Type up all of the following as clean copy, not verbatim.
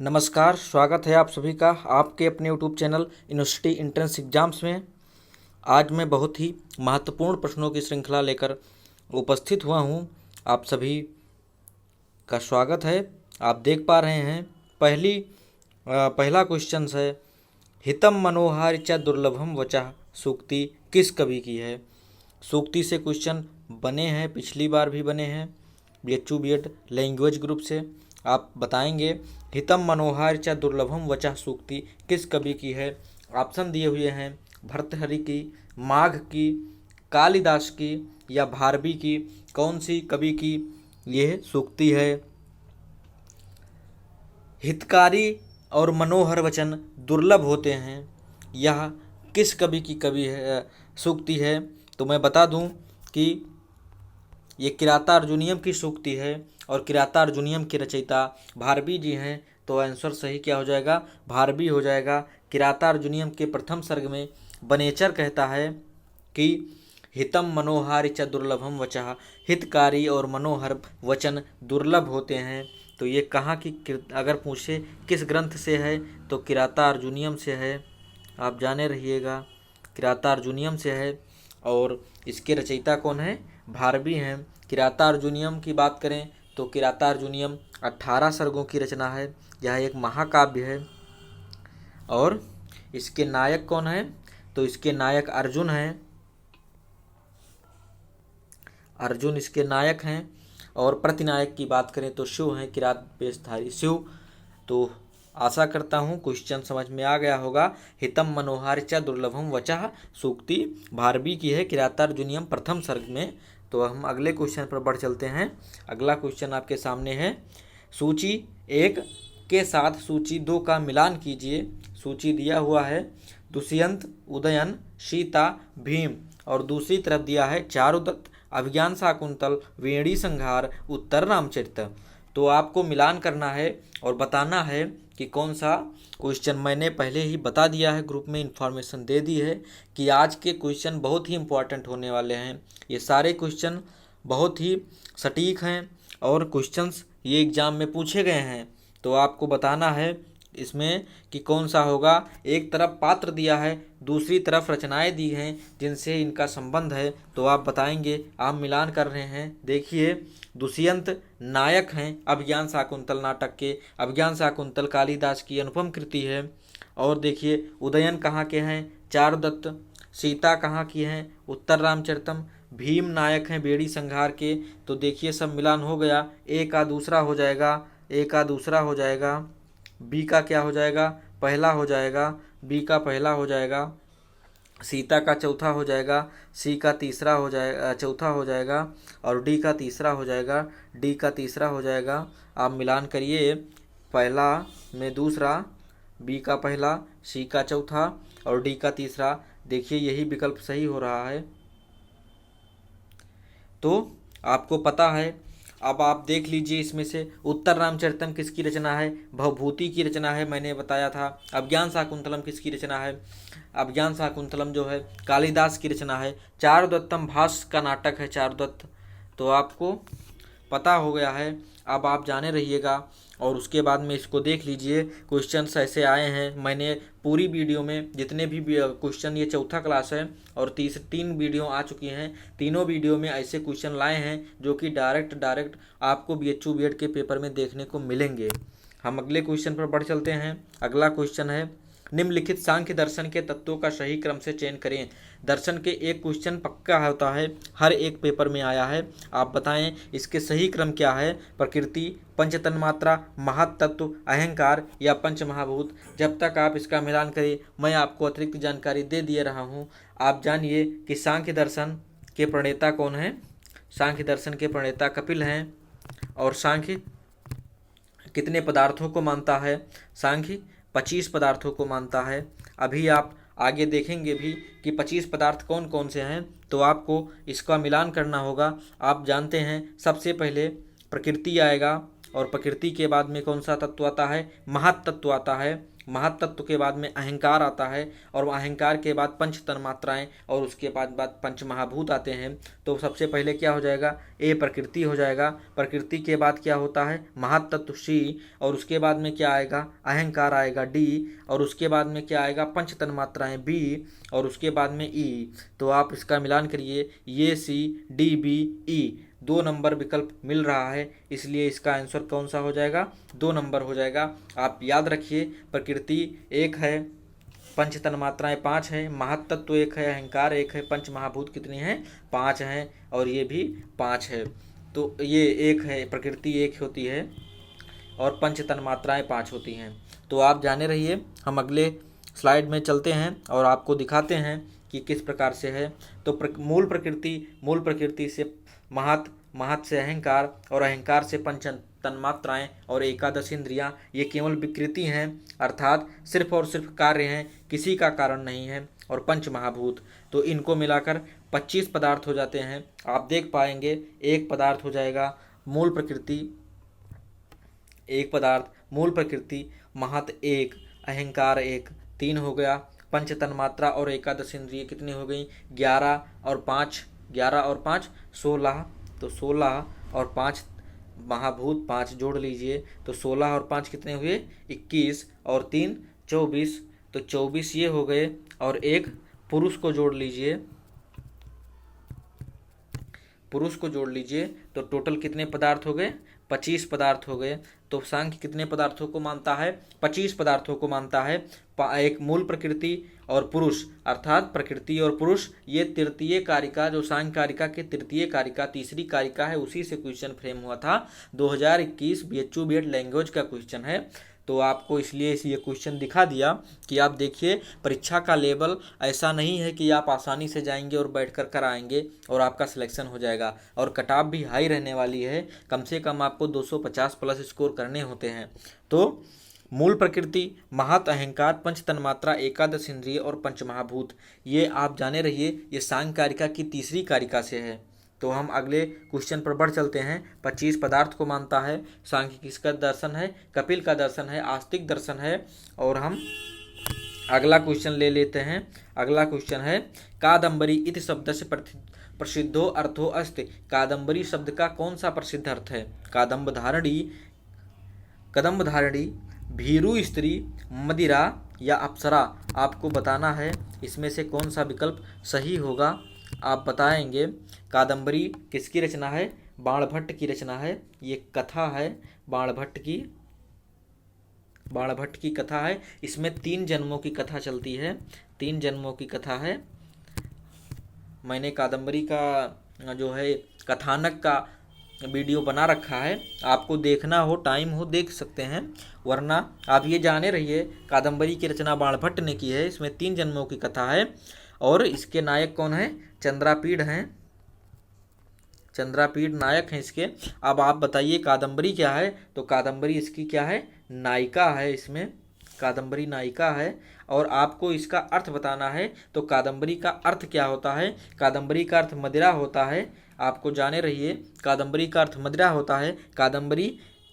नमस्कार, स्वागत है आप सभी का आपके अपने YouTube channel university entrance exams में। आज मैं बहुत ही महत्वपूर्ण प्रश्नों की श्रृंखला लेकर उपस्थित हुआ हूं। आप सभी का स्वागत है। आप देख पा रहे हैं पहला क्वेश्चन है, हितम मनोहार च दुर्लभम वचः सूक्ति किस कवि की है। सूक्ति से क्वेश्चन बने हैं, पिछली बार भी बने हैं BHU B.Ed लैंग्वेज ग्रुप से। आप बताएंगे हितम मनोहार च दुर्लभम वचः सूक्ति किस कवि की है। ऑप्शन दिए हुए हैं भर्तृहरि की, माघ की, कालिदास की या भारवी की। कौन सी कवि की यह सूक्ति है। हितकारी और मनोहर वचन दुर्लभ होते हैं, यह किस कवि की सूक्ति है। तो मैं बता दूं कि ये किरातार्जुनीयम की सूक्ति है और किरातार्जुनीयम के रचयिता भारवी जी हैं। तो आंसर सही क्या हो जाएगा, भारवी हो जाएगा। किरातार्जुनीयम के प्रथम सर्ग में बनेचर कहता है कि हितम मनोहारि च दुर्लभम वचः, हितकारी और मनोहर वचन दुर्लभ होते हैं। तो ये कहाँ की, अगर पूछे किस ग्रंथ से है तो किरातार्जुनीयम से है। आप जाने रहिएगा, किरातार्जुनीयम से है और इसके रचयिता कौन है, भारवी हैं। किरातार्जुनीयम की बात करें तो किरातार्जुनीयम 18 सर्गों की रचना है। यह एक महाकाव्य है और इसके नायक कौन है, तो इसके नायक अर्जुन हैं। अर्जुन इसके नायक हैं और प्रतिनायक की बात करें तो शिव हैं, किरात वेशधारी शिव। तो आशा करता हूँ क्वेश्चन समझ में आ गया होगा। हितम मनोहार च दुर्लभम वचः सूक्ति भारवी की है, किरातार्जुनीयम प्रथम सर्ग में। तो हम अगले क्वेश्चन पर बढ़ चलते हैं। अगला क्वेश्चन आपके सामने है, सूची 1 के साथ सूची 2 का मिलान कीजिए। सूची दिया हुआ है दुष्यंत, उदयन, सीता, भीम और दूसरी तरफ दिया है चारुदत्त, अभिज्ञान शाकुंतल, वेणी संहार, उत्तर रामचरित। तो आपको मिलान करना है और बताना है कि कौन सा क्वेश्चन। मैंने पहले ही बता दिया है, ग्रुप में इन्फॉर्मेशन दे दी है कि आज के क्वेश्चन बहुत ही इम्पोर्टेंट होने वाले हैं। ये सारे क्वेश्चन बहुत ही सटीक हैं और क्वेश्चंस ये एग्ज़ाम में पूछे गए हैं। तो आपको बताना है इसमें कि कौन सा होगा। एक तरफ पात्र दिया है, दूसरी तरफ रचनाएं दी हैं जिनसे इनका संबंध है। तो आप बताएंगे, आप मिलान कर रहे हैं। देखिए, दुष्यंत नायक हैं अभिज्ञान शाकुंतल नाटक के। अभिज्ञान शाकुंतल कालिदास की अनुपम कृति है। और देखिए, उदयन कहाँ के हैं, चारुदत्त। सीता कहाँ की हैं, उत्तर रामचरितम। भीम नायक हैं वेणी संहार के। तो देखिए सब मिलान हो गया। ए का दूसरा हो जाएगा, ए का दूसरा हो जाएगा, बी का क्या हो जाएगा, पहला हो जाएगा, बी का पहला हो जाएगा, सीता का चौथा हो जाएगा, सी का तीसरा हो जाएगा, चौथा हो जाएगा और डी का तीसरा हो जाएगा, डी का तीसरा हो जाएगा। आप मिलान करिए, पहला में दूसरा, बी का पहला, सी का चौथा और डी का तीसरा। देखिए यही विकल्प सही हो रहा है। तो आपको पता है। अब आप देख लीजिए, इसमें से उत्तर रामचरितम किसकी रचना है, भवभूति की रचना है, मैंने बताया था। अभिज्ञान शाकुंतलम किसकी रचना है, अभिज्ञान शाकुंतलम जो है कालिदास की रचना है। चारुदत्तम भाष्य का नाटक है चारुदत्त। तो आपको पता हो गया है। अब आप जाने रहिएगा और उसके बाद में इसको देख लीजिए। क्वेश्चंस ऐसे आए हैं, मैंने पूरी वीडियो में जितने भी क्वेश्चन, ये चौथा क्लास है और 3 वीडियो आ चुकी हैं। तीनों वीडियो में ऐसे क्वेश्चन लाए हैं जो कि डायरेक्ट आपको BHU B.Ed के पेपर में देखने को मिलेंगे। हम अगले क्वेश्चन पर बढ़ चलते हैं। अगला क्वेश्चन है, निम्नलिखित सांख्य दर्शन के तत्वों का सही क्रम से चयन करें। दर्शन के एक क्वेश्चन पक्का होता है, हर एक पेपर में आया है। आप बताएं इसके सही क्रम क्या है। प्रकृति, पंचतन्मात्रा, महातत्व, अहंकार या पंचमहाभूत। जब तक आप इसका मिलान करें, मैं आपको अतिरिक्त जानकारी दे दिए रहा हूँ। आप जानिए कि सांख्य दर्शन के प्रणेता कौन है। सांख्य दर्शन के प्रणेता कपिल हैं। और सांख्य कितने पदार्थों को मानता है, सांख्य 25 पदार्थों को मानता है। अभी आप आगे देखेंगे भी कि 25 पदार्थ कौन कौन से हैं। तो आपको इसका मिलान करना होगा। आप जानते हैं सबसे पहले प्रकृति आएगा और प्रकृति के बाद में कौन सा तत्व आता है, महातत्व आता है। महत्तत्व के बाद में अहंकार आता है, और अहंकार के बाद पंच तन्मात्राएं, और उसके बाद पंच महाभूत आते हैं। तो सबसे पहले क्या हो जाएगा, ए प्रकृति हो जाएगा। प्रकृति के बाद क्या होता है, महत्तत्व सी, और उसके बाद में क्या आएगा, अहंकार आएगा डी, और उसके बाद में क्या आएगा, पंच तन्मात्राएं बी, और उसके बाद में ई। तो आप इसका मिलान करिए, ये सी डी बी ई, 2 नंबर विकल्प मिल रहा है, इसलिए इसका आंसर कौन सा हो जाएगा, 2 नंबर हो जाएगा। आप याद रखिए, प्रकृति 1 है, पंच तन्मात्राएं 5 हैं, महत्तत्व 1 है, अहंकार 1 है, पंच महाभूत कितने हैं, 5 हैं, और ये भी 5 है। तो ये 1 है, प्रकृति 1 होती है और पंच तन्मात्राएं 5 होती हैं। तो आप जाने रहिए, हम अगले स्लाइड में चलते हैं और आपको दिखाते हैं कि किस प्रकार से है। तो मूल प्रकृति से महत, महत से अहंकार, और अहंकार से पंच तन्मात्राएं, और एकादश इंद्रियां, ये केवल विकृति हैं, अर्थात सिर्फ और सिर्फ कार्य हैं, किसी का कारण नहीं है। और पंच महाभूत, तो इनको मिलाकर 25 पदार्थ हो जाते हैं। आप देख पाएंगे, एक पदार्थ हो जाएगा मूल प्रकृति, एक पदार्थ मूल प्रकृति, महत 1, अहंकार 1, 3 हो गया। पंच तन्मात्रा और एकादश इंद्रिय कितनी हो गई, 11 और 5, 16, तो 16 और 5 महाभूत 5 जोड़ लीजिए, तो 16 और 5 कितने हुए, 21, और 3 24, तो 24 ये हो गए, और एक पुरुष को जोड़ लीजिए, तो टोटल कितने पदार्थ हो गए, 25 पदार्थ हो गए। तो सांख्य कितने पदार्थों को मानता है, 25 पदार्थों को मानता है। एक मूल प्रकृति और पुरुष, अर्थात प्रकृति और पुरुष, ये तृतीय कारिका, जो सांख्य कारिका के तृतीय कारिका, तीसरी कारिका है, उसी से क्वेश्चन फ्रेम हुआ था। 2021 BHU B.Ed लैंग्वेज का क्वेश्चन है। तो आपको इसलिए ये क्वेश्चन दिखा दिया कि आप देखिए, परीक्षा का लेवल ऐसा नहीं है कि आप आसानी से जाएंगे और बैठ कर आएंगे और आपका सिलेक्शन हो जाएगा। और कटऑफ भी हाई रहने वाली है, कम से कम आपको 250 प्लस स्कोर करने होते हैं। तो मूल प्रकृति, महत, अहंकार, पंच तन्मात्रा, एकादश इंद्रिय और पंच महाभूत, ये आप जाने रहिए, ये सांख्य कारिका की तीसरी कारिका से है। तो हम अगले क्वेश्चन पर बढ़ चलते हैं। 25 पदार्थ को मानता है सांख्य, किसका दर्शन है, कपिल का दर्शन है, आस्तिक दर्शन है। और हम अगला क्वेश्चन ले लेते हैं। अगला क्वेश्चन है, कादम्बरी इति शब्द से प्रसिद्धो अर्थो अस्ति। कादम्बरी शब्द का कौन सा प्रसिद्ध अर्थ है, कदम्ब धारणी, भीरू स्त्री, मदिरा या अप्सरा, आपको बताना है इसमें से कौन सा विकल्प सही होगा, आप बताएंगे। कादम्बरी किसकी रचना है, बाणभट्ट की रचना है। ये कथा है बाणभट्ट की कथा है। इसमें 3 जन्मों की कथा चलती है, 3 जन्मों की कथा है। मैंने कादम्बरी का जो है कथानक का वीडियो बना रखा है, आपको देखना हो, टाइम हो, देख सकते हैं, वरना आप ये जाने रहिए, कादम्बरी की रचना बाणभट्ट ने की है। इसमें 3 जन्मों की कथा है, और इसके नायक कौन है, चंद्रापीड़ हैं, चंद्रापीड़ नायक हैं इसके। अब आप बताइए कादम्बरी क्या है, तो कादम्बरी इसकी क्या है, नायिका है, इसमें कादम्बरी नायिका है। और आपको इसका अर्थ बताना है, तो कादम्बरी का अर्थ क्या होता है, कादम्बरी का अर्थ मदिरा होता है। आपको जाने रहिए, कादम्बरी का अर्थ मदिरा होता है।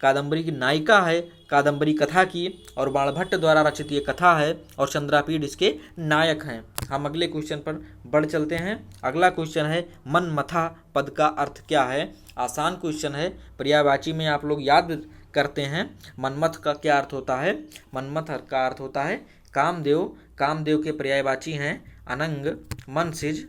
कादम्बरी की नायिका है कादम्बरी कथा की, और बाणभट्ट द्वारा रचित ये कथा है, और चंद्रापीड़ इसके नायक हैं। हम अगले क्वेश्चन पर बढ़ चलते हैं। अगला क्वेश्चन है, मनमथा पद का अर्थ क्या है। आसान क्वेश्चन है, पर्यायवाची में आप लोग याद करते हैं। मनमथ का क्या अर्थ होता है, मनमथ का अर्थ होता है कामदेव। कामदेव के पर्यायवाची हैं अनंग, मनसिज,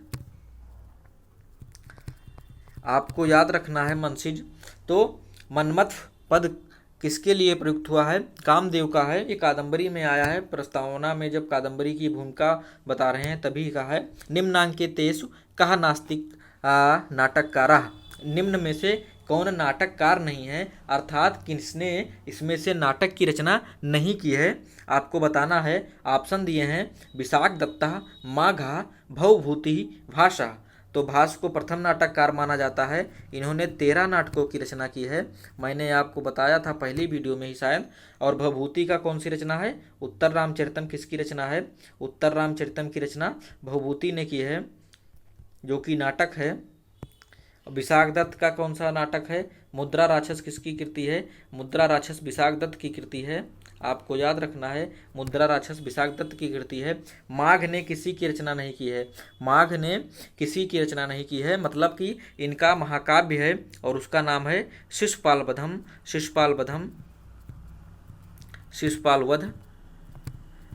आपको याद रखना है मनसिज। तो मनमथ पद किसके लिए प्रयुक्त हुआ है, कामदेव का है। ये कादम्बरी में आया है, प्रस्तावना में जब कादम्बरी की भूमिका बता रहे हैं तभी कहा है। निम्नांकितेषु कहा नास्तिक नाटककारः, निम्न में से कौन नाटककार नहीं है, अर्थात किसने इसमें से नाटक की रचना नहीं की है, आपको बताना है। ऑप्शन दिए हैं, विशाखदत्तः, माघा, भवभूति, भाषा। तो भास को प्रथम नाटककार माना जाता है। इन्होंने 13 नाटकों की रचना की है, मैंने आपको बताया था पहली वीडियो में ही शायद। और भवभूति का कौन सी रचना है, उत्तर रामचरितम किसकी रचना है, उत्तर रामचरितम की रचना भवभूति ने की है, जो कि नाटक है। विशाखदत्त का कौन सा नाटक है, मुद्रा राक्षस किसकी कृति है, मुद्रा राक्षस विशाखदत्त की कृति है। आपको याद रखना है मुद्रा राक्षस विशाख दत्त की कृति है। माघ ने किसी की रचना नहीं की है, माघ ने किसी की रचना नहीं की है, मतलब कि इनका महाकाव्य है और उसका नाम है शिशुपाल वधम। शिशुपाल वधम, शिशुपाल वध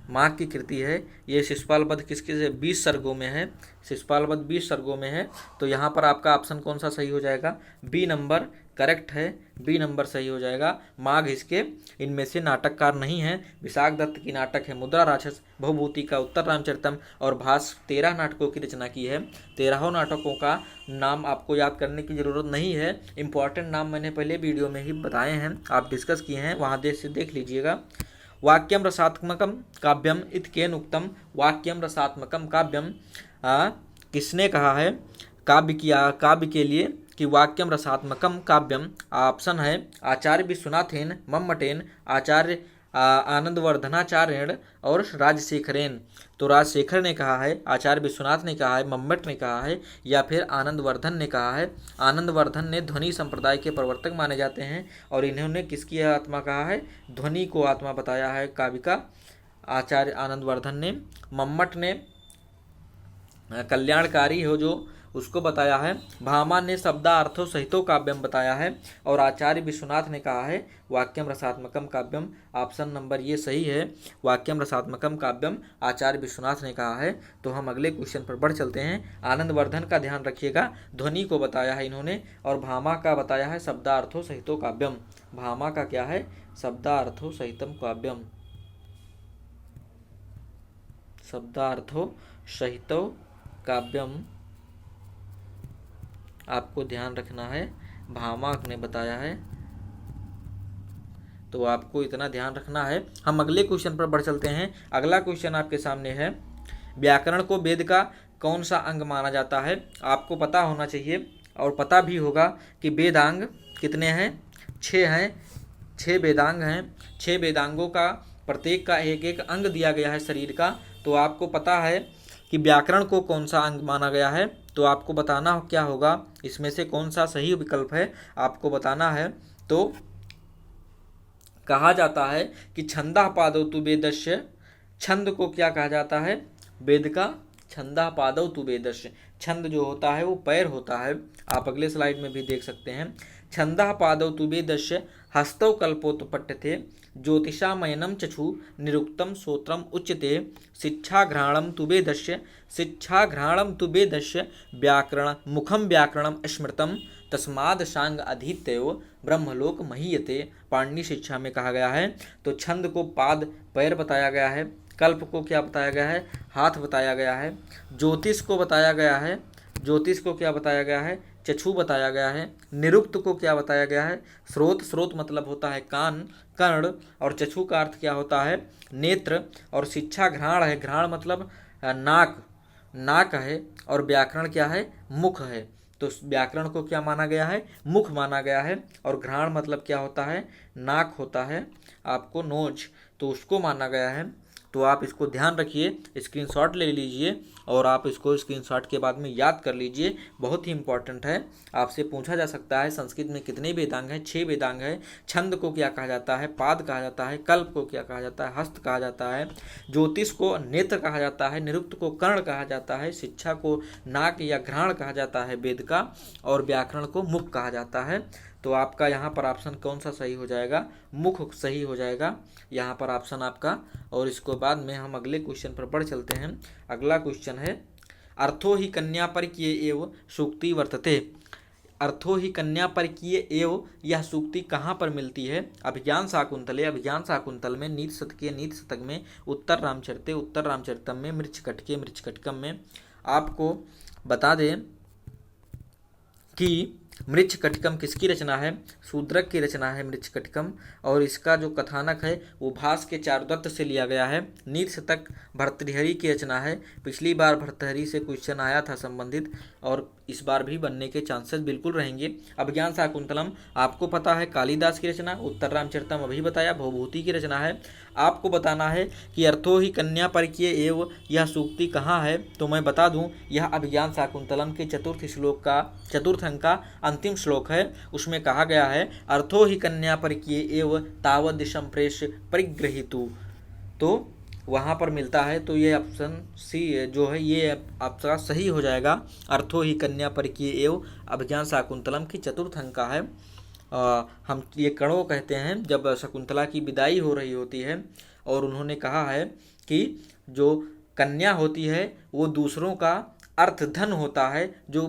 माघ की कृति है। ये शिशुपाल वध किसके से 20 सर्गों में है, शिशुपाल वध 20 सर्गों में है। तो यहाँ पर आपका ऑप्शन कौन सा सही हो जाएगा, बी नंबर करेक्ट है, बी नंबर सही हो जाएगा। माघ इसके इनमें से नाटककार नहीं है। विशाख दत्त की नाटक है मुद्रा राक्षस, भवभूति का उत्तर रामचरितम और भास 13 नाटकों की रचना की है। 13 नाटकों का नाम आपको याद करने की जरूरत नहीं है, इंपॉर्टेंट नाम मैंने पहले वीडियो में ही बताए हैं, आप डिस्कस किए हैं, वहाँ देख लीजिएगा। वाक्यम रसात्मकम काव्यम इत केन उक्तम, वाक्यम रसात्मकम काव्यम किसने कहा है काव्य के लिए कि वाक्यम रसात्मकम काव्यम, ऑप्शन है आचार्य विश्वनाथेन, मम्मटेन, आचार्य आनंदवर्धनाचार्यण और राजशेखरेन। तो राजशेखर ने कहा है, आचार्य विश्वनाथ ने कहा है, मम्मट ने कहा है या फिर आनंदवर्धन ने कहा है। आनंदवर्धन ने ध्वनि संप्रदाय के प्रवर्तक माने जाते हैं और इन्होंने किसकी आत्मा कहा है, ध्वनि को आत्मा बताया है काव्य का, आचार्य आनंदवर्धन ने। मम्मट ने कल्याणकारी हो जो उसको बताया है। भामा ने शब्दार्थों सहितो काव्यम बताया है और आचार्य विश्वनाथ ने कहा है वाक्यम रसात्मकम काव्यम। ऑप्शन नंबर ये सही है, वाक्यम रसात्मकम काव्यम आचार्य विश्वनाथ ने कहा है। तो हम अगले क्वेश्चन पर बढ़ चलते हैं। आनंदवर्धन का ध्यान रखिएगा, ध्वनि को बताया है इन्होंने, और भामा का बताया है शब्दार्थों सहितो काव्यम। भामा का क्या है, शब्दार्थों सहितम काव्यम, शब्दार्थों सहितो काव्यम आपको ध्यान रखना है, भामा ने बताया है, तो आपको इतना ध्यान रखना है। हम अगले क्वेश्चन पर बढ़ चलते हैं। अगला क्वेश्चन आपके सामने है, व्याकरण को वेद का कौन सा अंग माना जाता है। आपको पता होना चाहिए और पता भी होगा कि वेदांग कितने हैं, 6 हैं, 6 वेदांग हैं। 6 वेदांगों का प्रत्येक का एक एक अंग दिया गया है शरीर का। तो आपको पता है कि व्याकरण को कौन सा अंग माना गया है, तो आपको बताना क्या होगा, इसमें से कौन सा सही विकल्प है आपको बताना है। तो कहा जाता है कि छंदा पादौ तु वेदस्य, छंद को क्या कहा जाता है, वेद का छंदा पादौ तु वेदस्य, छंद जो होता है वो पैर होता है। आप अगले स्लाइड में भी देख सकते हैं। छंदा पादौ तु वेदस्य हस्तौ कल्पोत्पट्यते, ज्योतिषामयनम चक्षु निरुक्तम श्रोत्रम उच्यते, शिक्षाघ्राणम तु वेदस्य, शिक्षाघ्राणम तु वेदस्य, व्याकरण मुखम व्याकरणम स्मृतम, तस्माद् सांग अधीत्यो ब्रह्मलोक महीयते। पाणिनि शिक्षा में कहा गया है। तो छंद को पाद पैर बताया गया है, कल्प को क्या बताया गया है, हाथ बताया गया है, ज्योतिष को बताया गया है, ज्योतिष को क्या बताया गया है, चक्षु बताया गया है, निरुक्त को क्या बताया गया है, स्रोत, स्रोत मतलब होता है कान, कर्ण, और चक्षु का अर्थ क्या होता है, नेत्र, और शिक्षा घ्राण है, घ्राण मतलब नाक, नाक है, और व्याकरण क्या है, मुख है। तो व्याकरण को क्या माना गया है, मुख माना गया है, और घ्राण मतलब क्या होता है, नाक होता है, आपको नोज, तो उसको माना गया है। तो आप इसको ध्यान रखिए, स्क्रीनशॉट ले लीजिए और आप इसको स्क्रीनशॉट के बाद में याद कर लीजिए, बहुत ही इंपॉर्टेंट है। आपसे पूछा जा सकता है संस्कृत में कितने वेदांग हैं, 6 वेदांग है। छंद को क्या कहा जाता है, पाद कहा जाता है, कल्प को क्या कहा जाता है, हस्त कहा जाता है, ज्योतिष को नेत्र कहा जाता है, निरुक्त को कर्ण कहा जाता है, शिक्षा को नाक या घ्राण कहा जाता है वेद का, और व्याकरण को मुख कहा जाता है। तो आपका यहाँ पर ऑप्शन कौन सा सही हो जाएगा, मुख सही हो जाएगा यहाँ पर ऑप्शन आपका। और इसको बाद में हम अगले क्वेश्चन पर बढ़ चलते हैं। अगला क्वेश्चन है, अर्थो ही कन्या परकीय एव सूक्ति वर्तते, अर्थो ही कन्या परकीय एव, यह सूक्ति कहाँ पर मिलती है, अभिज्ञान शाकुंतले, अभिज्ञान शाकुंतल में, नीति शतके, नीति शतक में, उत्तर रामचरिते, उत्तर रामचरितम में, मृच्छकटिके, मृच्छकटिकम में। आपको बता दें कि मृच्छकटिकम किसकी रचना है, शूद्रक की रचना है मृच्छकटिकम, और इसका जो कथानक है वो भास के चारुदत्त से लिया गया है। नीति शतक भर्तृहरि की रचना है, पिछली बार भर्तृहरि से क्वेश्चन आया था संबंधित, और इस बार भी बनने के चांसेस बिल्कुल रहेंगे। अभिज्ञान शाकुंतलम आपको पता है कालिदास की रचना, उत्तर रामचरितम अभी बताया भवभूति की रचना है। आपको बताना है कि अर्थो ही कन्या परिचय एवं यह सूक्ति कहाँ है, तो मैं बता दूं यह अभिज्ञान शाकुंतलम के चतुर्थ अंक का अंतिम श्लोक है। उसमें कहा गया है अर्थो ही कन्या परिचय एवं तावत दिशम प्रेष परिगृहीतु, तो वहाँ पर मिलता है। तो ये ऑप्शन सी जो है ये आपका सही हो जाएगा। अर्थो ही कन्या परिचय एवं अभिज्ञान शाकुंतलम की चतुर्थ अंक का है। हम ये कणो कहते हैं जब शकुंतला की विदाई हो रही होती है और उन्होंने कहा है कि जो कन्या होती है वो दूसरों का अर्थ धन होता है जो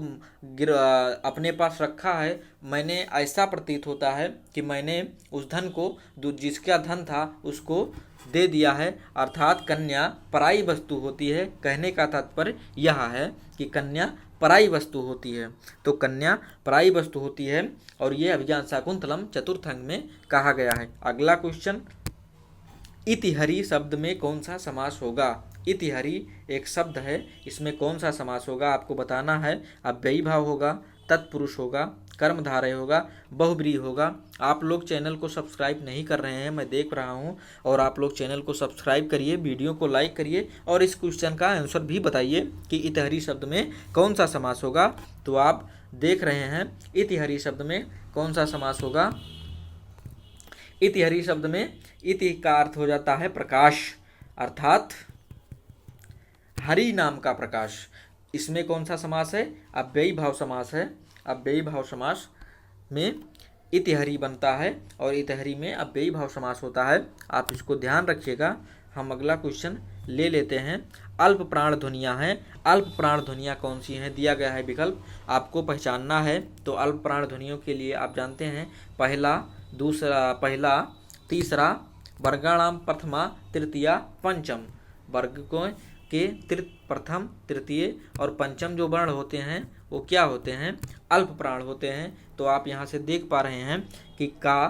अपने पास रखा है, मैंने ऐसा प्रतीत होता है कि मैंने उस धन को जिसका धन था उसको दे दिया है, अर्थात कन्या पराई वस्तु होती है। कहने का तात्पर्य यह है कि कन्या पराई वस्तु होती है, तो कन्या पराई वस्तु होती है और ये अभिज्ञान शाकुंतलम चतुर्थ अंक में कहा गया है। अगला क्वेश्चन, इतिहरि शब्द में कौन सा समास होगा? इतिहरि एक शब्द है, इसमें कौन सा समास होगा आपको बताना है। अव्ययी भाव होगा, तत्पुरुष होगा, कर्मधारय होगा, बहुब्रीहि होगा। आप लोग चैनल को सब्सक्राइब नहीं कर रहे हैं, मैं देख रहा हूं, और आप लोग चैनल को सब्सक्राइब करिए, वीडियो को लाइक करिए और इस क्वेश्चन का आंसर भी बताइए कि इतिहरि शब्द में कौन सा समास होगा। तो आप देख रहे हैं इतिहरि शब्द में कौन सा समास होगा। इतिहरि शब्द में इति का अर्थ हो जाता है प्रकाश, अर्थात हरि नाम का प्रकाश। इसमें कौन सा समास है? अव्ययी भाव समास है। अव्ययी भाव समास में इतिहरि बनता है और इतिहरि में अव्ययी भाव समास होता है, आप इसको ध्यान रखिएगा। हम अगला क्वेश्चन ले लेते हैं। अल्प प्राण ध्वनियाँ हैं, अल्प प्राण ध्वनियाँ कौन सी हैं? दिया गया है विकल्प, आपको पहचानना है। तो अल्प प्राण ध्वनियों के लिए आप जानते हैं पहला तीसरा वर्गाणाम प्रथमा तृतीया पंचम, वर्ग के प्रथम तृतीय और पंचम जो वर्ण होते हैं वो क्या होते हैं? अल्प प्राण होते हैं। तो आप यहाँ से देख पा रहे हैं कि का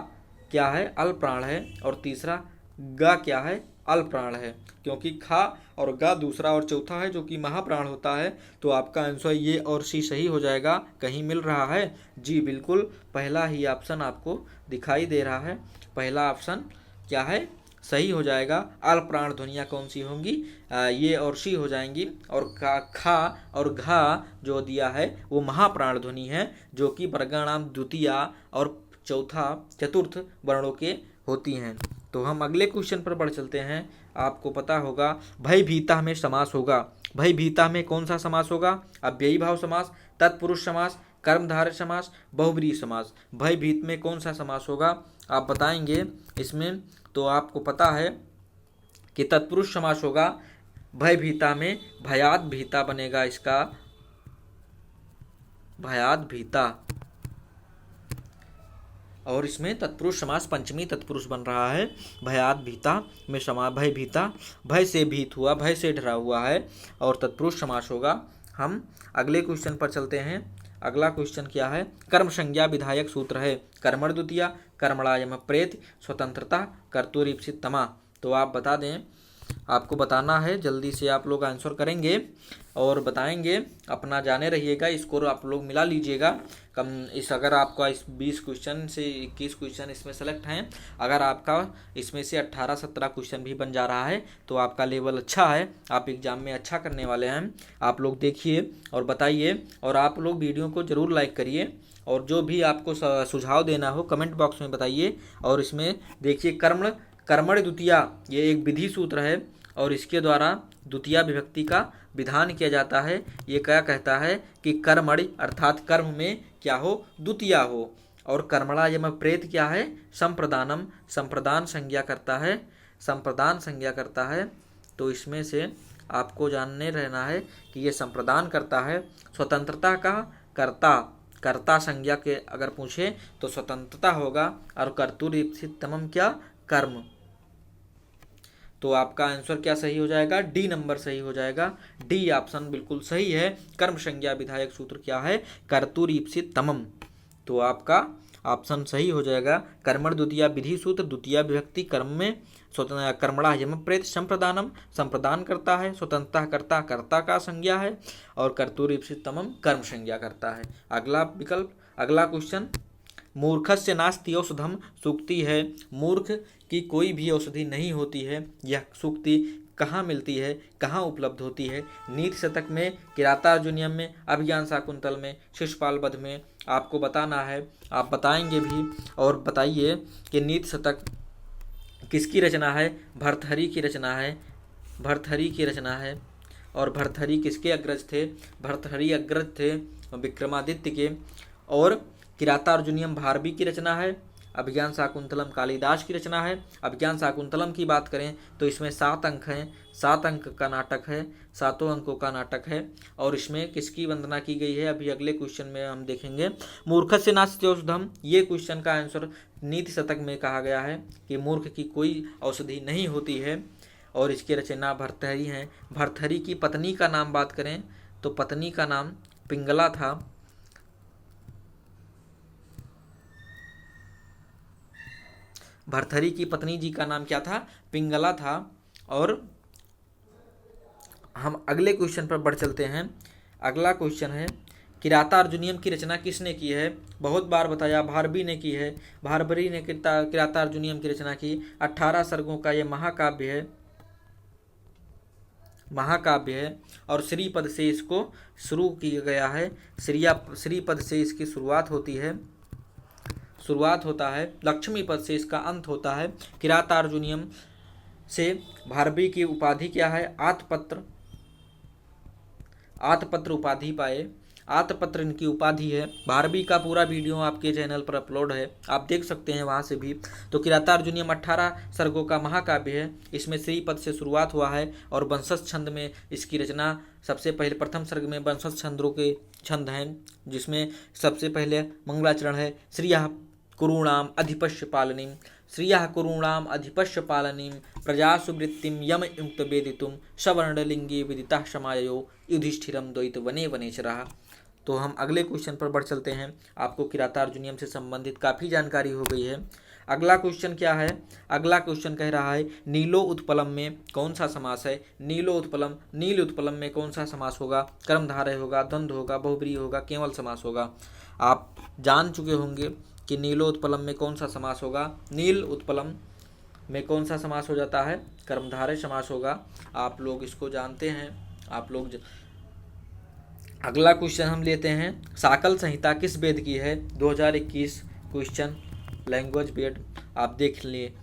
क्या है? अल्प प्राण है, और तीसरा गा क्या है? अल्प प्राण है, क्योंकि खा और गा दूसरा और चौथा है जो कि महाप्राण होता है। तो आपका आंसर ये और सी सही हो जाएगा। कहीं मिल रहा है? जी बिल्कुल, पहला ही ऑप्शन आपको दिखाई दे रहा है, पहला ऑप्शन क्या है? सही हो जाएगा। अल्प प्राण ध्वनियाँ कौन सी होंगी? ये और सी हो जाएंगी, और खा और घा जो दिया है वो महाप्राण ध्वनि है, जो कि वर्गाणाम द्वितीया और चतुर्थ वर्णों के होती हैं। तो हम अगले क्वेश्चन पर बढ़ चलते हैं। आपको पता होगा भयभीता में समास होगा। भयभीता में कौन सा समास होगा? अव्ययी भाव समास, तत्पुरुष समास, कर्मधारय समास, बहुब्रीहि समास। भयभीत में कौन सा समास होगा आप बताएंगे इसमें? तो आपको पता है कि तत्पुरुष समास होगा। भयभीता में भयाद भीता बनेगा, इसका भयाद भीता, और इसमें तत्पुरुष समास पंचमी तत्पुरुष बन रहा है। भयाद भीता में भय भीता, भय से भीत हुआ, भय से डरा हुआ है, और तत्पुरुष समास होगा। हम अगले क्वेश्चन पर चलते हैं। अगला क्वेश्चन क्या है? कर्म संज्ञा विधायक सूत्र है। कर्मण द्वितीया, कर्मणायम प्रेत, स्वतंत्रता, कर्तुरीप्सित तमा। तो आप बता दें, आपको बताना है, जल्दी से आप लोग आंसर करेंगे और बताएंगे। अपना जाने रहिएगा, स्कोर आप लोग मिला लीजिएगा। अगर आपका इस 20 क्वेश्चन से 21 क्वेश्चन इसमें सेलेक्ट हैं, अगर आपका इसमें से 18-17 क्वेश्चन भी बन जा रहा है तो आपका लेवल अच्छा है, आप एग्ज़ाम में अच्छा करने वाले हैं। आप लोग देखिए और बताइए, और आप लोग वीडियो को ज़रूर लाइक करिए, और जो भी आपको सुझाव देना हो कमेंट बॉक्स में बताइए। और इसमें देखिए कर्मण द्वितीया ये एक विधि सूत्र है, और इसके द्वारा द्वितीया विभक्ति का विधान किया जाता है। ये क्या कहता है कि कर्मणि अर्थात कर्म में क्या हो? द्वितीया हो, और कर्मणायम प्रेत क्या है? संप्रदानम, संप्रदान संज्ञा करता है, संप्रदान संज्ञा करता है। तो इसमें से आपको जानने रहना है कि ये संप्रदान करता है। स्वतंत्रता का कर्ता संज्ञा के अगर पूछे तो स्वतंत्रता होगा, और कर्तुरीप्सित तमम क्या? कर्म। तो आपका आंसर क्या सही हो जाएगा? डी नंबर सही हो जाएगा। डी ऑप्शन बिल्कुल सही है। कर्म संज्ञा विधायक सूत्र क्या है? कर्तुरीप्सित तमम। तो आपका ऑप्शन सही हो जाएगा कर्मण द्वितीया विधि सूत्र, द्वितीया विभक्ति कर्म में कर्मणा यम प्रेत संप्रदानम, संप्रदान करता है, स्वतंत्रता करता कर्ता का संज्ञा है, और कर्तुरीप्सितमम कर्म संज्ञा करता है। अगला विकल्प, अगला क्वेश्चन, मूर्खस्य नास्ति औषधम सूक्ति है, मूर्ख की कोई भी औषधि नहीं होती है। यह सूक्ति कहाँ मिलती है, कहाँ उपलब्ध होती है? नीति शतक में, किरातार्जुनीयम में, अभिज्ञान शाकुंतल में, शिशुपाल वध में। आपको बताना है, आप बताएंगे भी। और बताइए कि नीति शतक किसकी रचना है? भर्तृहरि की रचना है, भर्तृहरि की रचना है। और भर्तृहरि किसके अग्रज थे? भर्तृहरि अग्रज थे विक्रमादित्य के। और किरातार्जुनीयम भारवी की रचना है, अभिज्ञान शाकुंतलम कालिदास की रचना है। अभिज्ञान शाकुंतलम की बात करें तो इसमें 7 अंक हैं, 7 अंक का नाटक है, 7 अंकों का नाटक है। और इसमें किसकी वंदना की गई है अभी अगले क्वेश्चन में हम देखेंगे। मूर्खस्य नास्ति औषधम, ये क्वेश्चन का आंसर नीति शतक में कहा गया है कि मूर्ख की कोई औषधि नहीं होती है। और इसके रचना भर्तृहरि हैं। भर्तृहरि की पत्नी का नाम बात करें तो पत्नी का नाम पिंगला था। भर्तृहरि की पत्नी जी का नाम क्या था? पिंगला था। और हम अगले क्वेश्चन पर बढ़ चलते हैं। अगला क्वेश्चन है, किरातार्जुनीयम की रचना किसने की है? बहुत बार बताया, भारवी ने की है। भारवी ने किरातार्जुनीयम की रचना की। 18 सर्गों का ये महाकाव्य है, महाकाव्य है। और श्रीपद से इसको शुरू किया गया है। श्रीपद से इसकी शुरुआत होती है, शुरुआत होता है, लक्ष्मी पद से इसका अंत होता है। किरातार्जुनीयम से भारवी की उपाधि क्या है? आतपत्र, आतपत्र उपाधि पाए, आतपत्र इनकी उपाधि है। भारवी का पूरा वीडियो आपके चैनल पर अपलोड है, आप देख सकते हैं वहाँ से भी। तो किरातार्जुनीयम 18 सर्गों का महाकाव्य है। इसमें श्रीपद से शुरुआत हुआ है और वंशज छंद में इसकी रचना सबसे पहले, प्रथम सर्ग में वंशज छंदों के छंद हैं, जिसमें सबसे पहले मंगलाचरण है। श्रियः कुरूणाम अधिपश्य पालनीम, श्रियः कुरूणाम अधिपश्य पालनीम प्रजासु वृत्तिम यम युक्त वेदितुम सवर्णलिंगे विदिता क्षमायो युधिष्ठिरम द्वैत वने वनेचरः। तो हम अगले क्वेश्चन पर बढ़ चलते हैं। आपको किरातार्जुनीयम से संबंधित काफ़ी जानकारी हो गई है। अगला क्वेश्चन क्या है? अगला क्वेश्चन कह रहा है नीलो उत्पलम में कौन सा समास है? नीलो उत्पलम, नील उत्पलम में कौन सा समास होगा? कर्मधारय होगा, द्वंद्व होगा, बहुब्रीहि होगा, केवल समास होगा? आप जान चुके होंगे कि नीलो उत्पलम में कौन सा समास होगा। नील उत्पलम में कौन सा समास हो जाता है? कर्मधारय समास होगा। आप लोग इसको जानते हैं, आप लोग अगला क्वेश्चन हम लेते हैं, साकल संहिता किस वेद की है? 2021 क्वेश्चन, लैंग्वेज वेद, आप देख लिए।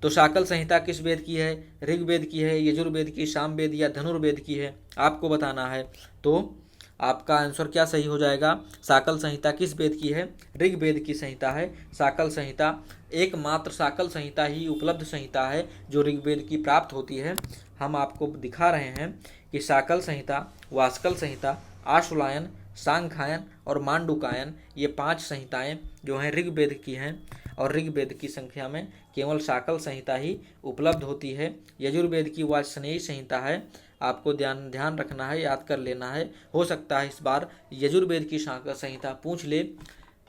तो साकल संहिता किस वेद की है? ऋग्वेद की है, यजुर्वेद की, सामवेद या धनुर्वेद की है? आपको बताना है। तो आपका आंसर क्या सही हो जाएगा? साकल संहिता किस वेद की है? ऋग्वेद की संहिता है साकल संहिता। एकमात्र साकल संहिता ही उपलब्ध संहिता है जो ऋग्वेद की प्राप्त होती है। हम आपको दिखा रहे हैं कि साकल संहिता, वास्कल संहिता, आशुलायन, सांख्यायन और मांडुकायन, ये 5 संहिताएं जो हैं ऋग्वेद की हैं। और ऋग्वेद की संख्या में केवल साकल संहिता ही उपलब्ध होती है। यजुर्वेद की वाजस्नेयी संहिता है, आपको ध्यान रखना है, याद कर लेना है। हो सकता है इस बार यजुर्वेद की संहिता पूछ ले,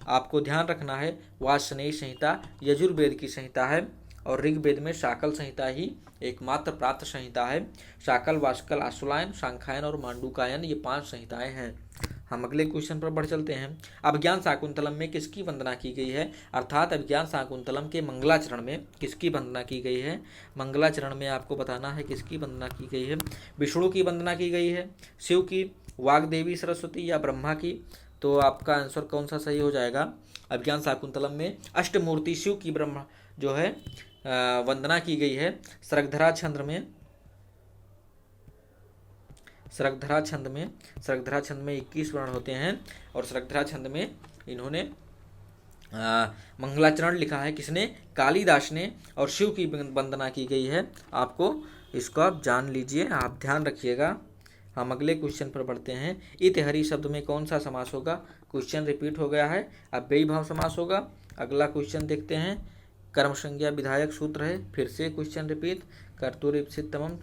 आपको ध्यान रखना है। वाजस्नेयी संहिता यजुर्वेद की संहिता है और ऋग्वेद में साकल संहिता ही एकमात्र प्राप्त संहिता है। साकल, वास्कल, आशुलायन, सांख्यायन और मांडुकायन, ये 5 संहिताएं हैं। हम अगले क्वेश्चन पर बढ़ चलते हैं। अभिज्ञान शाकुंतलम में किसकी वंदना की गई है? अर्थात अभिज्ञान शाकुंतलम के मंगलाचरण में किसकी वंदना की गई है? मंगलाचरण में आपको बताना है किसकी वंदना की गई है। विष्णु की वंदना की गई है, शिव की, वाग्देवी सरस्वती या ब्रह्मा की? तो आपका आंसर कौन सा सही हो जाएगा? अभिज्ञान शाकुंतलम में अष्टमूर्ति शिव की ब्रह्मा जो है वंदना की गई है। सरगधरा छंद में, सरगधरा छंद में 21 वर्ण होते हैं और सरगधरा छंद में इन्होंने मंगलाचरण लिखा है। किसने? कालिदास ने। और शिव की वंदना की गई है। आपको इसको आप जान लीजिए, आप ध्यान रखिएगा। हम अगले क्वेश्चन पर बढ़ते हैं। इतहरी शब्द में कौन सा समास होगा? क्वेश्चन रिपीट हो गया है, अब बेईभाव समास होगा। अगला क्वेश्चन देखते हैं। कर्म संज्ञा विधायक सूत्र है, फिर से क्वेश्चन रिपीट, कर्तुरीप्सितमम।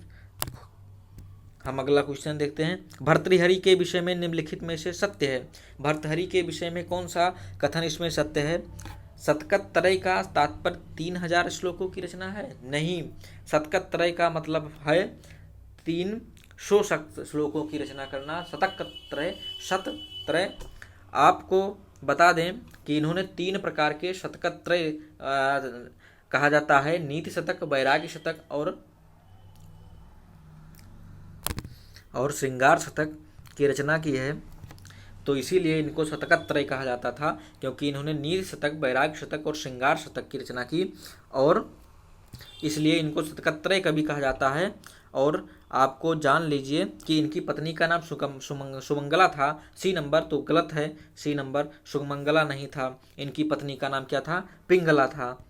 हम अगला क्वेश्चन देखते हैं। भर्तृहरि के विषय में निम्नलिखित में से सत्य है। भर्तृहरि के विषय में कौन सा कथन इसमें सत्य है? शतकत्रय का तात्पर्य 3000 श्लोकों की रचना है? नहीं, शतकत्रय का मतलब है 300 श्लोकों की रचना करना। शतकत्रय, शतत्रय। आपको बता दें कि इन्होंने 3 प्रकार के शतकत्रय कहा जाता है, नीति शतक, वैराग्य शतक और श्रृंगार शतक की रचना की है। तो इसीलिए इनको शतकत्रय कहा जाता था, क्योंकि इन्होंने नीति शतक, वैराग्य शतक और श्रृंगार शतक की रचना की, और इसलिए इनको शतकत्रय कभी कहा जाता है। और आपको जान लीजिए कि इनकी पत्नी का नाम सुमंगला था। सी नंबर तो गलत है, सी नंबर सुमंगला नहीं था, इनकी पत्नी का नाम क्या था? पिंगला था।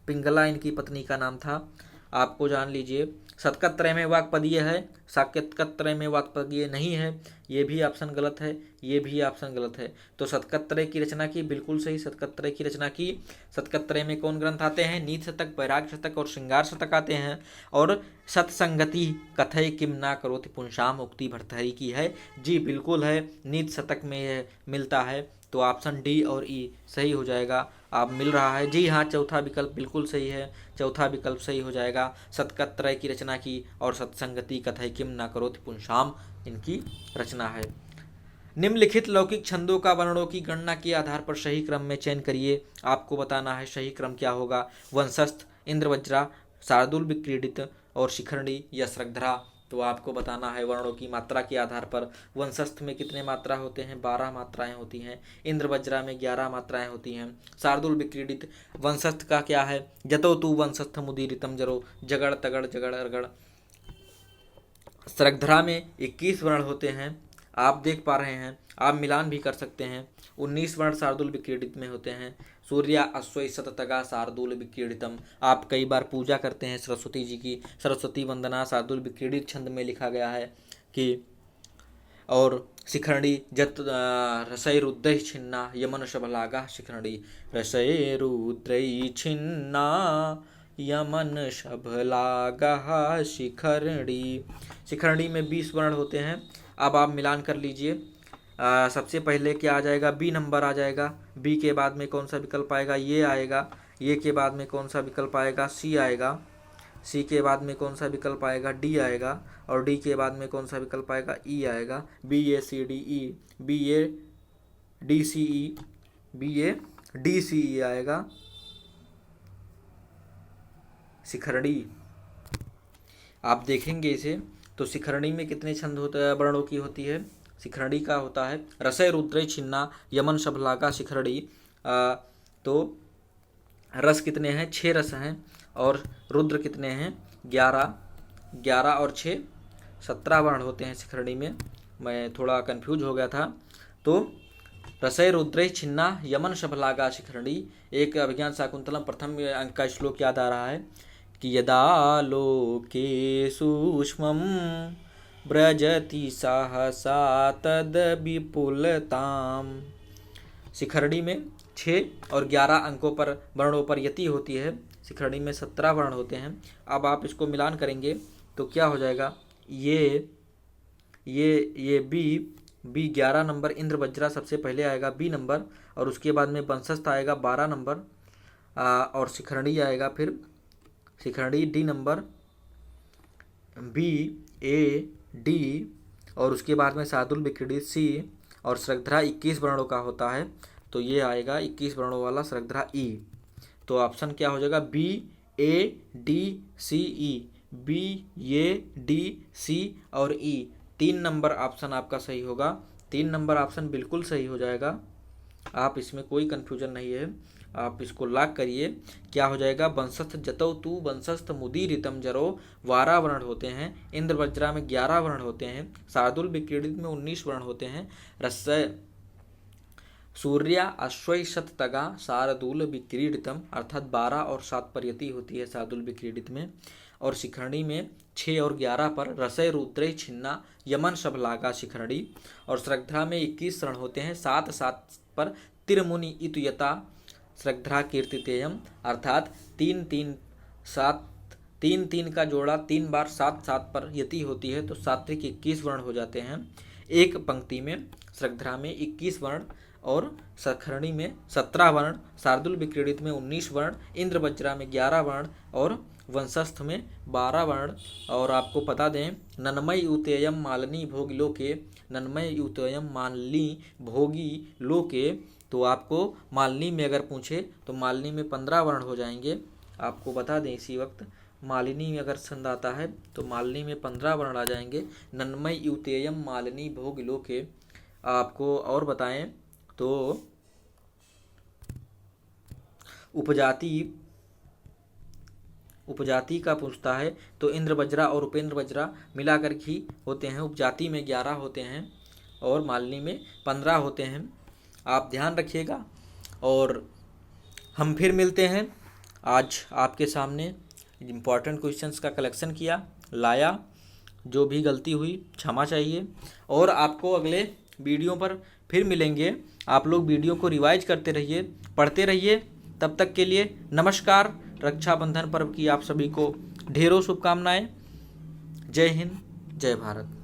पिंगला इनकी पत्नी का नाम था। आपको जान लीजिए। शतकत्रय में वाक्पदीय है, साकेतकत्रय में वाक्पदीय नहीं है। ये भी ऑप्शन गलत है, ये भी ऑप्शन गलत है। तो शतकत्रय की रचना की, बिल्कुल सही, शतकत्रय की रचना की। शतकत्रय में कौन ग्रंथ आते हैं? नीति शतक, वैराग्य शतक और श्रृंगार शतक आते हैं। और सत्संगति कथय किम ना करोति पुंसाम उक्ति भर्तृहरि की है। जी बिल्कुल है, नीति शतक में यह मिलता है। तो ऑप्शन डी और ई सही हो जाएगा। आप मिल रहा है? जी हाँ, चौथा विकल्प बिल्कुल सही है, चौथा विकल्प सही हो जाएगा। शतकत्रय की रचना की और सत्संगति कथय किम न करोति पुंसाम इनकी रचना है। निम्नलिखित लौकिक छंदों का वर्णों की गणना के आधार पर सही क्रम में चयन करिए। आपको बताना है सही क्रम क्या होगा। वंशस्थ, इंद्रवज्रा, शार्दूल विक्रीडित और शिखंडी या श्रद्धरा। तो आपको बताना है वर्णों की मात्रा के आधार पर। वंशस्थ में कितने मात्रा होते हैं? 12 मात्राएं होती हैं। इंद्रवज्रा में 11 मात्राएं होती हैं। शार्दूल विक्रीडित वंशस्थ का क्या है? जतो तू वंशस्थ मुदीरितम जरो, जगड़ तगड़ जगड़ अरगड़। श्रद्धरा में 21 वर्ण होते हैं। आप देख पा रहे हैं, आप मिलान भी कर सकते हैं। 19 वर्ण शार्दूल विक्रीडित में होते हैं। सूर्या अश्वई शततगा शार्दूल विक्रीडितम। आप कई बार पूजा करते हैं सरस्वती जी की, सरस्वती वंदना शार्दूल विक्रीडित छंद में लिखा गया है कि और शिखंडी जत रसैरुद्रैः छिन्ना यमन शबलागा शिखंडी, रसैरुद्रैः छिन्ना यमन शबलागा शिखंडी। शिखंडी में 20 वर्ण होते हैं। अब आप मिलान कर लीजिए। सबसे पहले क्या आ जाएगा? बी नंबर आ जाएगा। बी के बाद में कौन सा विकल्प आएगा? ये आएगा। ये के बाद में कौन सा विकल्प आएगा? सी आएगा। सी के बाद में कौन सा विकल्प आएगा? डी आएगा। और डी के बाद में कौन सा विकल्प आएगा? ई आएगा। B A C D E, B A D C E, B A D C E आएगा। शिखरणी आप देखेंगे इसे तो शिखरणी में कितने छंद होते हैं, वर्णों की होती है? शिखरणी का होता है रसय रुद्रय छिन्ना यमन शबलागा शिखरणी। तो रस कितने हैं? 6 रस हैं। और रुद्र कितने हैं? 11। 11 और 6 17 वर्ण होते हैं शिखरणी में। मैं थोड़ा कंफ्यूज हो गया था। तो रसय रुद्रय छिन्ना यमन शबलागा शिखरणी। एक अभिज्ञान शाकुंतलम प्रथम अंक का श्लोक याद आ रहा है कि यदा लोके सूक्ष्मं व्रजति सहसा तद विपुलताम। शिखरणी में 6 और 11 अंकों पर वर्णों पर यति होती है। शिखरणी में 17 वर्ण होते हैं। अब आप इसको मिलान करेंगे तो क्या हो जाएगा? ये बी 11 नंबर इंद्रवज्रा सबसे पहले आएगा बी नंबर, और उसके बाद में वंशस्थ आएगा 12 नंबर, और शिखरणी आएगा फिर शिखरणी D number, B A D, और उसके बाद में शार्दूल विक्रीडित सी, और श्रद्धरा 21 वर्णों का होता है। तो ये आएगा 21 वर्णों वाला श्रद्धरा ई। तो ऑप्शन क्या हो जाएगा? B A D C E, B A D C और ई। 3 नंबर ऑप्शन आपका सही होगा। 3 नंबर ऑप्शन बिल्कुल सही हो जाएगा। आप इसमें कोई कन्फ्यूजन नहीं है, आप इसको लॉक करिए। क्या हो जाएगा? वंशस्थ जतौ तू वंशस्थ मुदीरितम जरो 12 वर्ण होते हैं। इंद्रवज्रा में 11 वर्ण होते हैं। शार्दूल विक्रीडित में 19 वर्ण होते हैं। रसय सूर्या अश्वय शततगा शार्दूल विक्रीडितम, अर्थात 12 और 7 पर यति होती है शार्दूल विक्रीडित में। और शिखरणी में 6 और 11 पर रसय रुद्रय छिन्ना यमन शबलागा शिखरणी। और श्रद्धरा में 21 वर्ण होते हैं। 7 पर तिरमुनि इतुयता श्रद्धरा कीर्तितेयम, अर्थात 3 का जोड़ा 3 बार 7 पर यति होती है। तो सात्विक 21 वर्ण हो जाते हैं। एक पंक्ति में श्रद्धरा में 21 वर्ण और सखरणी में 17 वर्ण, शार्दूल विक्रीडित में 19 वर्ण, इंद्रवज्रा में 11 वर्ण और वंशस्थ में 12 वर्ण। और आपको बता दें नन्मय यूतेयम मालिनी भोग लोके, नन्मय यूतेयम मालिनी भोगी लोके, तो आपको मालिनी में अगर पूछे तो मालिनी में 15 वर्ण हो जाएंगे। आपको बता दें इसी वक्त मालिनी में अगर छंद आता है तो मालिनी में 15 वर्ण आ जाएंगे। नन्मय यूतेयम मालिनी भोग लोके। आपको और बताएं तो उपजाति का पूछता है तो इंद्रवज्रा और उपेंद्र वज्रा मिलाकर ही होते हैं। उपजाति में 11 होते हैं और मालिनी में 15 होते हैं। आप ध्यान रखिएगा और हम फिर मिलते हैं। आज आपके सामने इम्पॉर्टेंट क्वेश्चंस का कलेक्शन किया लाया, जो भी गलती हुई क्षमा चाहिए। और आपको अगले वीडियो पर फिर मिलेंगे। आप लोग वीडियो को रिवाइज करते रहिए, पढ़ते रहिए। तब तक के लिए नमस्कार। रक्षाबंधन पर्व की आप सभी को ढेरों शुभकामनाएं। जय हिंद, जय भारत।